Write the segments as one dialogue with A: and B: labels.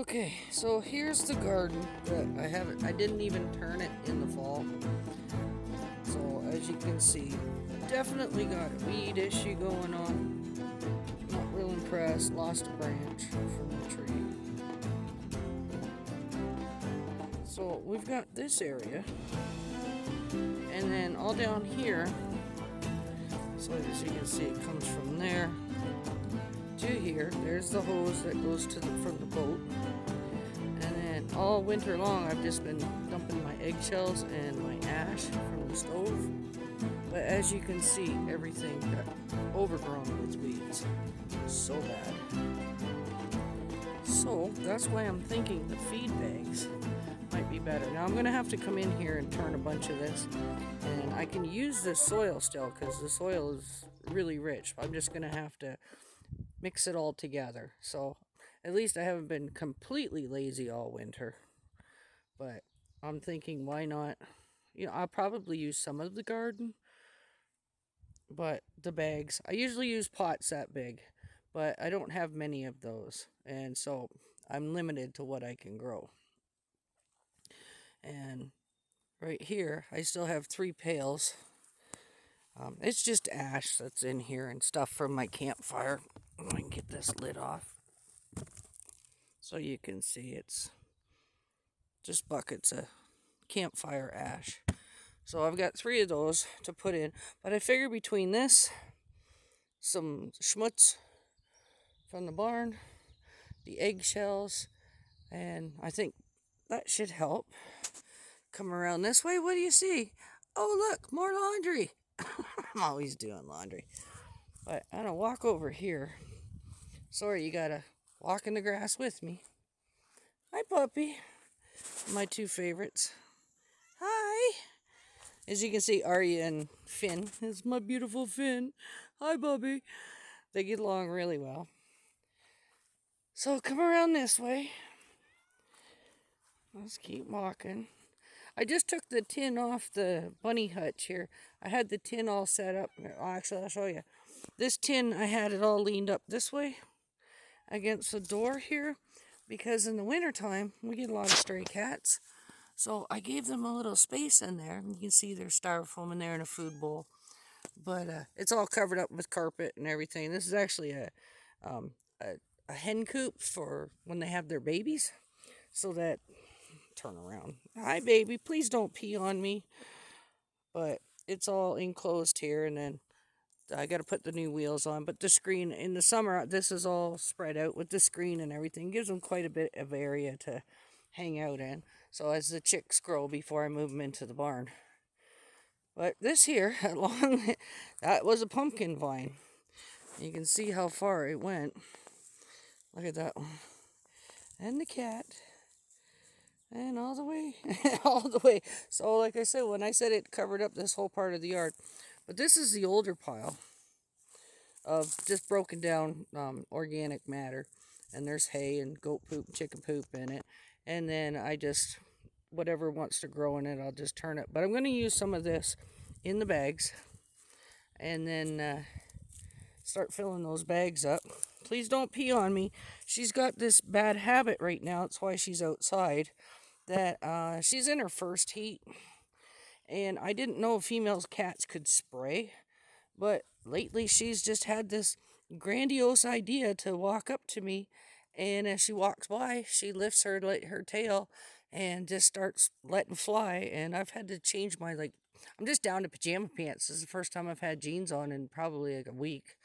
A: Okay, so here's the garden that I didn't even turn it in the fall. So as you can see, definitely got a weed issue going on. Not real impressed. Lost a branch from the tree. So we've got this area. And then all down here, so as you can see, it comes from there to here. There's the hose that goes from the boat. And then all winter long, I've just been dumping my eggshells and my ash from the stove. But as you can see, everything got overgrown with weeds. So bad. So that's why I'm thinking the feed bags might be better. Now I'm going to have to come in here and turn a bunch of this. And I can use this soil still because the soil is really rich. I'm just going to have to mix it all together. So at least I haven't been completely lazy all winter. But I'm thinking, why not? I'll probably use some of the garden. But the bags, I usually use pots that big. But I don't have many of those. And so I'm limited to what I can grow. And right here, I still have 3 pails. It's just ash that's in here and stuff from my campfire. I can get this lid off so you can see it's just buckets of campfire ash. So I've got 3 of those to put in. But I figure between this, some schmutz from the barn, the eggshells, and I think that should help. Come around this way. What do you see? Oh, look, more laundry. I'm always doing laundry. But I'm going to walk over here. Sorry, you got to walk in the grass with me. Hi, puppy. My 2 favorites. Hi. As you can see, Arya and Finn is my beautiful Finn. Hi, Bubby. They get along really well. So come around this way. Let's keep walking. I just took the tin off the bunny hutch here. I had the tin all set up. Actually, I'll show you. This tin, I had it all leaned up this way against the door here because in the wintertime, we get a lot of stray cats. So I gave them a little space in there. You can see there's styrofoam in there and a food bowl. But it's all covered up with carpet and everything. This is actually a hen coop for when they have their babies. So that, turn around. Hi, baby. Please don't pee on me. But it's all enclosed here. And then I got to put the new wheels on. But the screen, in the summer, this is all spread out with the screen and everything. Gives them quite a bit of area to hang out in. So as the chicks grow before I move them into the barn. But this here, that was a pumpkin vine. You can see how far it went. Look at that one. And the cat. And all the way, all the way. So like I said, when I said it covered up this whole part of the yard. But this is the older pile of just broken down organic matter. And there's hay and goat poop, chicken poop in it. And then I just, whatever wants to grow in it, I'll just turn it. But I'm going to use some of this in the bags. And then start filling those bags up. Please don't pee on me. She's got this bad habit right now. That's why she's outside. That she's in her first heat. And I didn't know female cats could spray. But lately she's just had this grandiose idea to walk up to me. And as she walks by, she lifts her tail and just starts letting fly. And I've had to change my, I'm just down to pajama pants. This is the first time I've had jeans on in probably like a week.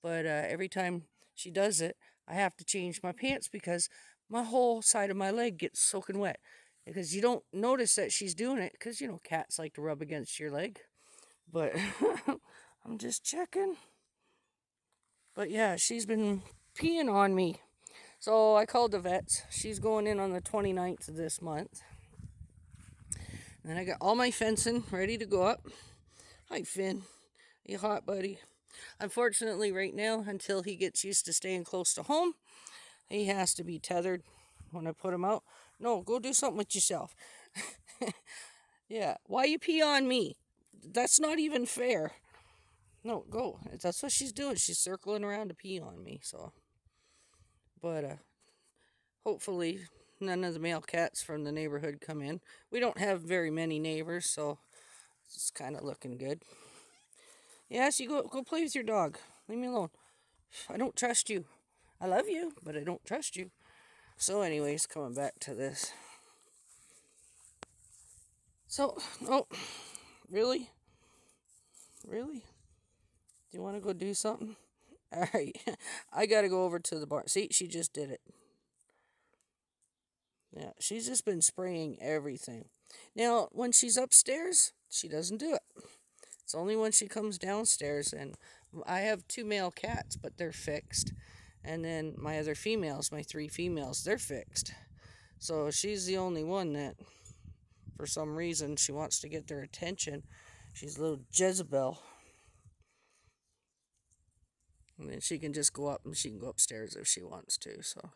A: But every time she does it, I have to change my pants because my whole side of my leg gets soaking wet. Because you don't notice that she's doing it because, cats like to rub against your leg. But I'm just checking. But yeah, she's been peeing on me. So I called the vets. She's going in on the 29th of this month. And then I got all my fencing ready to go up. Hi, Finn. You hot, buddy? Unfortunately, right now, until he gets used to staying close to home, he has to be tethered when I put him out. No, go do something with yourself. Yeah, why you pee on me? That's not even fair. No, go. That's what she's doing. She's circling around to pee on me, so. But hopefully none of the male cats from the neighborhood come in. We don't have very many neighbors, so it's kind of looking good. Yes, you go play with your dog. Leave me alone. I don't trust you. I love you, but I don't trust you. So, anyways, coming back to this. So, oh, really? Really? Do you want to go do something? All right. I got to go over to the barn. See, she just did it. Yeah, she's just been spraying everything. Now, when she's upstairs, she doesn't do it. It's only when she comes downstairs, and I have two male cats, but they're fixed. And then my other females, my three females, they're fixed. So she's the only one that, for some reason, she wants to get their attention. She's a little Jezebel. And then she can just go up and she can go upstairs if she wants to. So,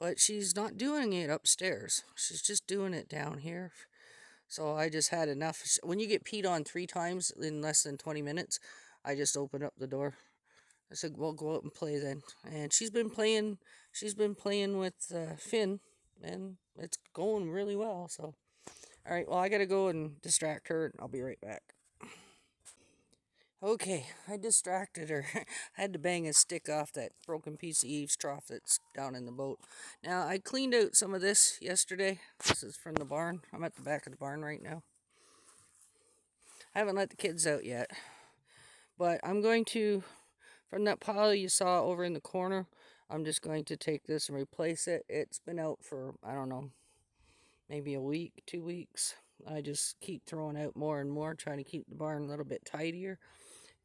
A: but she's not doing it upstairs. She's just doing it down here. So I just had enough. When you get peed on 3 times in less than 20 minutes, I just opened up the door. I said, "Well, go out and play then." And she's been playing. She's been playing with Finn, and it's going really well. So, all right. Well, I gotta go and distract her, and I'll be right back. Okay, I distracted her. I had to bang a stick off that broken piece of eaves trough that's down in the boat. Now, I cleaned out some of this yesterday. This is from the barn. I'm at the back of the barn right now. I haven't let the kids out yet. But I'm going to, from that pile you saw over in the corner, I'm just going to take this and replace it. It's been out for, I don't know, maybe a week, 2 weeks. I just keep throwing out more and more, trying to keep the barn a little bit tidier.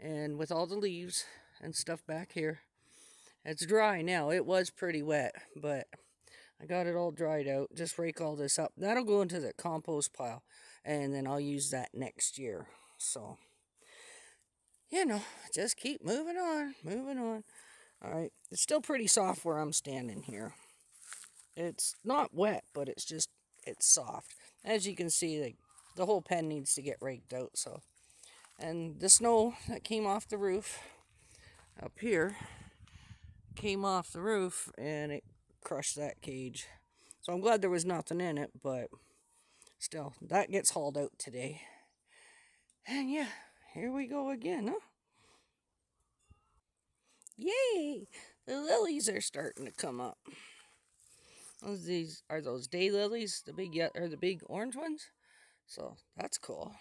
A: And with all the leaves and stuff back here, it's dry now. It was pretty wet, but I got it all dried out. Just rake all this up. That'll go into the compost pile, and then I'll use that next year. So, just keep moving on, moving on. All right, it's still pretty soft where I'm standing here. It's not wet, but it's soft. As you can see, the whole pen needs to get raked out. So, and the snow that came off the roof up here came off the roof and it crushed that cage. So I'm glad there was nothing in it, but still, that gets hauled out today. And yeah, here we go again, huh? Yay! The lilies are starting to come up. These are those day lilies, the big orange ones. So that's cool.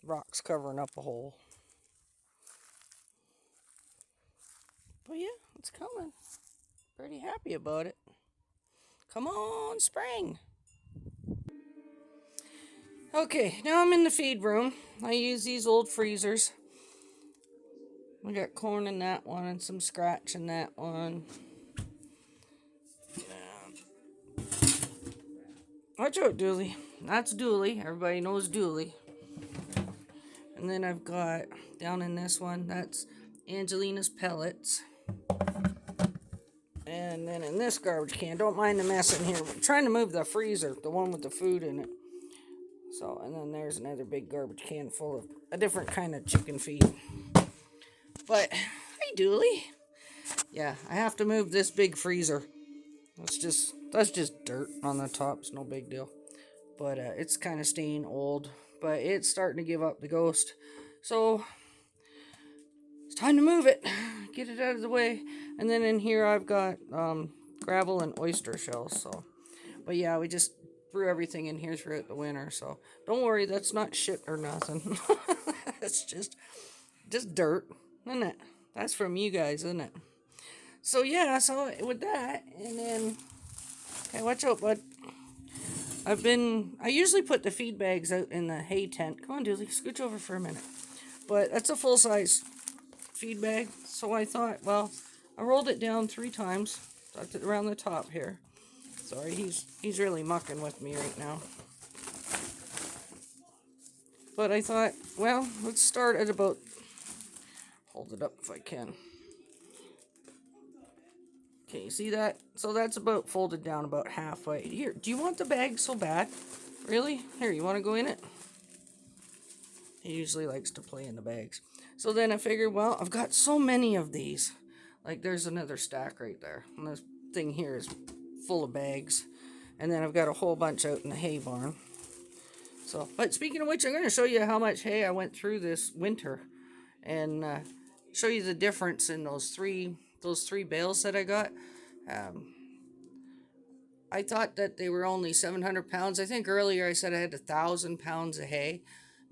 A: Rocks covering up a hole. But yeah, it's coming. Pretty happy about it. Come on, spring. Okay, now I'm in the feed room. I use these old freezers. We got corn in that one and some scratch in that one. Watch out, Dooley. That's Dooley. Everybody knows Dooley. And then I've got down in this one, that's Angelina's pellets. And then in this garbage can, don't mind the mess in here. We're trying to move the freezer, the one with the food in it. So, and then there's another big garbage can full of a different kind of chicken feed. But, hey, Dooley. Yeah, I have to move this big freezer. That's just dirt on the top. It's no big deal. But it's kind of staying old. But it's starting to give up the ghost. So, it's time to move it. Get it out of the way. And then in here I've got gravel and oyster shells. So, but yeah, we just threw everything in here throughout the winter. So, don't worry, that's not shit or nothing. It's just dirt, isn't it? That's from you guys, isn't it? So yeah, so with that, and then, okay, watch out, bud. I usually put the feed bags out in the hay tent. Come on, Dooley, scooch over for a minute. But that's a full-size feed bag, so I thought, well, I rolled it down 3 times, tucked it around the top here. Sorry, he's really mucking with me right now. But I thought, well, let's start at about, hold it up if I can. Okay, you see that? So that's about folded down about halfway. Here, do you want the bag so bad? Really? Here, you want to go in it? He usually likes to play in the bags. So then I figured, well, I've got so many of these. Like, there's another stack right there. And there's thing here is full of bags. And then I've got a whole bunch out in the hay barn. So, but speaking of which, I'm going to show you how much hay I went through this winter, and show you the difference in those three bales that I got. Um, I thought that they were only 700 pounds. I think earlier I said I had 1,000 pounds of hay.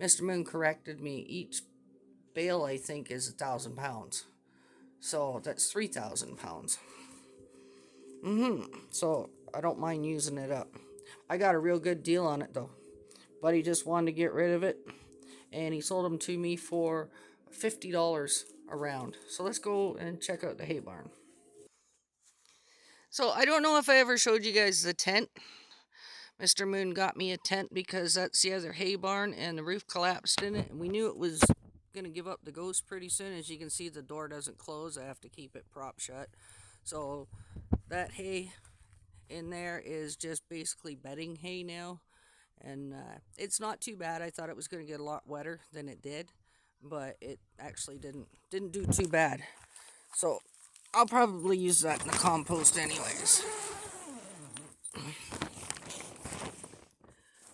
A: Mr. Moon corrected me. Each bale, I think, is 1,000 pounds. So that's 3,000 pounds. So I don't mind using it up. I got a real good deal on it though. But he just wanted to get rid of it, and he sold them to me for $50 a round. So let's go and check out the hay barn. So I don't know if I ever showed you guys the tent. Mr. Moon got me a tent because that's the other hay barn, and the roof collapsed in it, and we knew it was going to give up the ghost pretty soon. As you can see, the door doesn't close. I have to keep it prop shut. So that hay in there is just basically bedding hay now. And it's not too bad. I thought it was going to get a lot wetter than it did, but it actually didn't do too bad. So I'll probably use that in the compost anyways.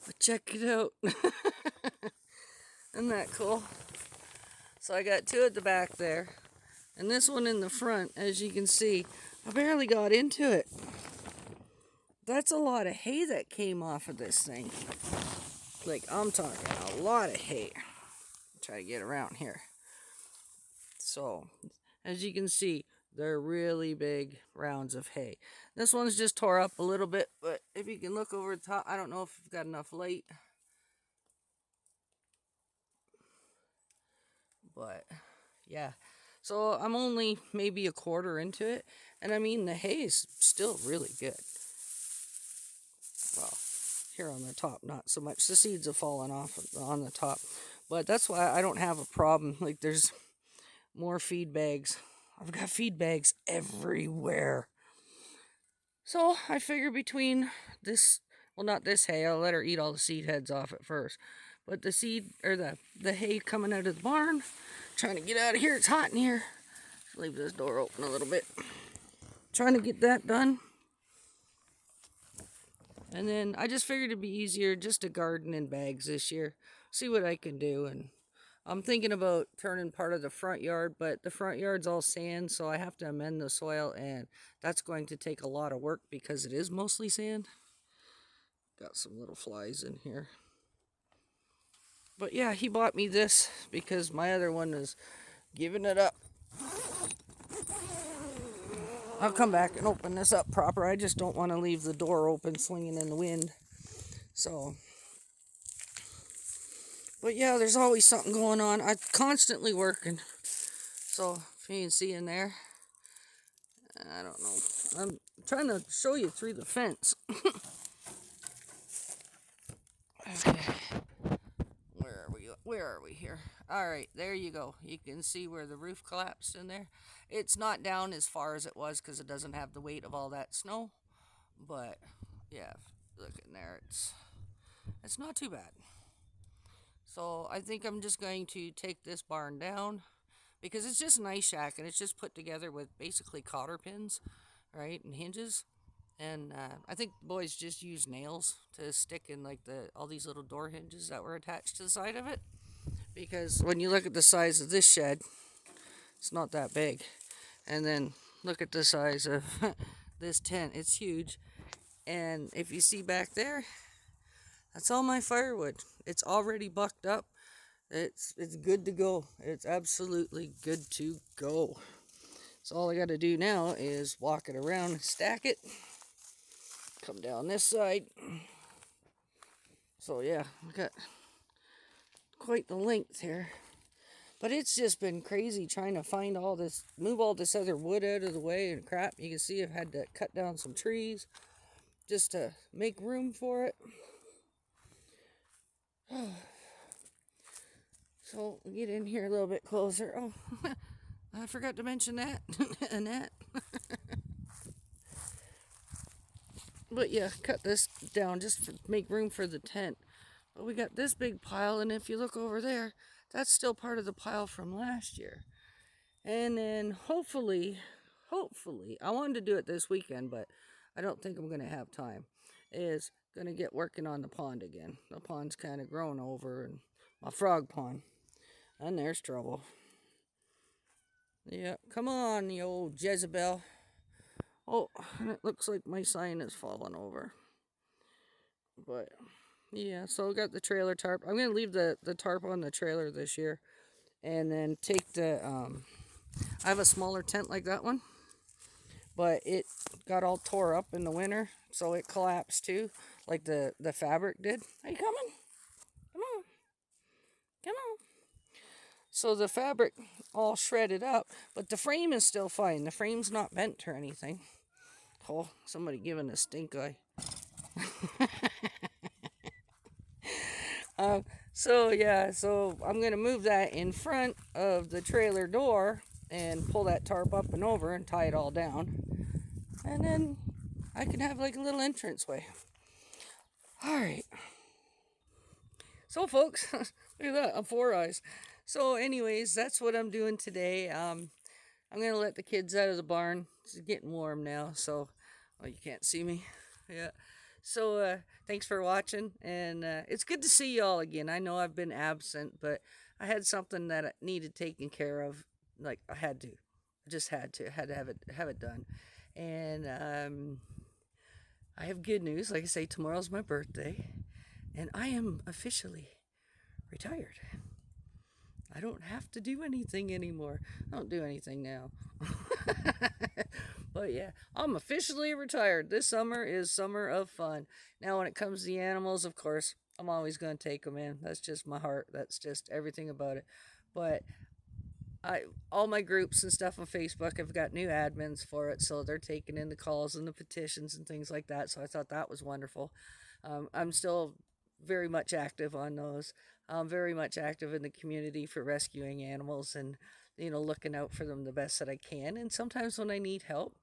A: But check it out. Isn't that cool? So I got two at the back there, and this one in the front. As you can see, I barely got into it. That's a lot of hay that came off of this thing. Like, I'm talking a lot of hay. Try to get around here. So, as you can see, they're really big rounds of hay. This one's just tore up a little bit, but if you can look over the top, I don't know if you've got enough light. But, yeah. So, I'm only maybe a quarter into it. And I mean, the hay is still really good. Well, here on the top, not so much. The seeds have fallen off on the top. But that's why I don't have a problem. Like, there's more feed bags. I've got feed bags everywhere. So I figure between this, well, not this hay, I'll let her eat all the seed heads off at first. But the seed, or the hay coming out of the barn, trying to get out of here. It's hot in here. Let's leave this door open a little bit. Trying to get that done. And then I just figured it'd be easier just to garden in bags this year. See what I can do. And I'm thinking about turning part of the front yard, but the front yard's all sand, so I have to amend the soil, and that's going to take a lot of work because it is mostly sand. Got some little flies in here. But yeah, he bought me this because my other one is giving it up. I'll come back and open this up proper. I just don't want to leave the door open swinging in the wind. So, but yeah, there's always something going on. I'm constantly working. So, if you can see in there, I don't know. I'm trying to show you through the fence. Okay. Where are we here? Alright, there you go. You can see where the roof collapsed in there. It's not down as far as it was because it doesn't have the weight of all that snow. But, yeah, look in there. It's not too bad. So, I think I'm just going to take this barn down because it's just an ice shack and it's just put together with basically cotter pins, right, and hinges. And I think the boys just used nails to stick in like all these little door hinges that were attached to the side of it. Because when you look at the size of this shed, it's not that big. And then look at the size of this tent. It's huge. And if you see back there, that's all my firewood. It's already bucked up. It's good to go. It's absolutely good to go. So all I got to do now is walk it around and stack it. Come down this side. So yeah, we got quite the length here. But it's just been crazy trying to find all this, move all this other wood out of the way and crap. You can see I've had to cut down some trees just to make room for it. So we'll get in here a little bit closer. Oh, I forgot to mention that. Annette. But yeah, cut this down just to make room for the tent. But we got this big pile, and if you look over there, that's still part of the pile from last year. And then hopefully hopefully, I wanted to do it this weekend, but I don't think I'm going to have time, is going to get working on the pond again. The pond's kind of grown over, and my frog pond. And there's trouble. Yeah, come on, you old Jezebel. Oh, and it looks like my sign is falling over. But, yeah, so I got the trailer tarp. I'm going to leave the tarp on the trailer this year. And then take I have a smaller tent like that one. But it got all tore up in the winter. So it collapsed too. Like the fabric did. Are you coming? Come on. Come on. So the fabric all shredded up. But the frame is still fine. The frame's not bent or anything. Oh, somebody giving a stink eye. So I'm gonna move that in front of the trailer door and pull that tarp up and over and tie it all down, and then I can have like a little entranceway. All right. So, folks, look at that. I'm 4 eyes. So, anyways, that's what I'm doing today. I'm gonna let the kids out of the barn. It's getting warm now, so you can't see me. Yeah. So, thanks for watching, and it's good to see y'all again. I know I've been absent, but I had something that I needed taken care of. Like I had to, I just had to, have it done, and I have good news. Like I say, tomorrow's my birthday, and I am officially retired. I don't have to do anything anymore. I don't do anything now. But yeah, I'm officially retired. This summer is summer of fun. Now, when it comes to the animals, of course, I'm always going to take them in. That's just my heart. That's just everything about it. But all my groups and stuff on Facebook have got new admins for it, so they're taking in the calls and the petitions and things like that. So I thought that was wonderful. I'm still very much active on those. I'm very much active in the community for rescuing animals and looking out for them the best that I can. And sometimes when I need help,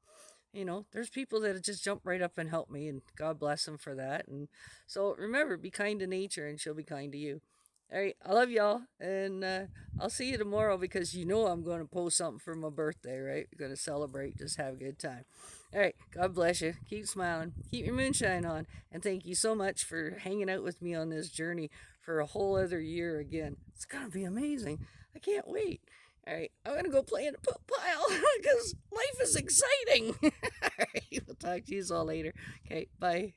A: there's people that just jump right up and help me, and God bless them for that. And so remember, be kind to nature, and she'll be kind to you. All right, I love y'all, and I'll see you tomorrow because I'm going to post something for my birthday, right? We're going to celebrate, just have a good time. All right, God bless you. Keep smiling, keep your moonshine on, and thank you so much for hanging out with me on this journey for a whole other year again. It's going to be amazing. I can't wait. All right, I'm going to go play in a poop pile because life is exciting. All right, we'll talk to you all later. Okay, bye.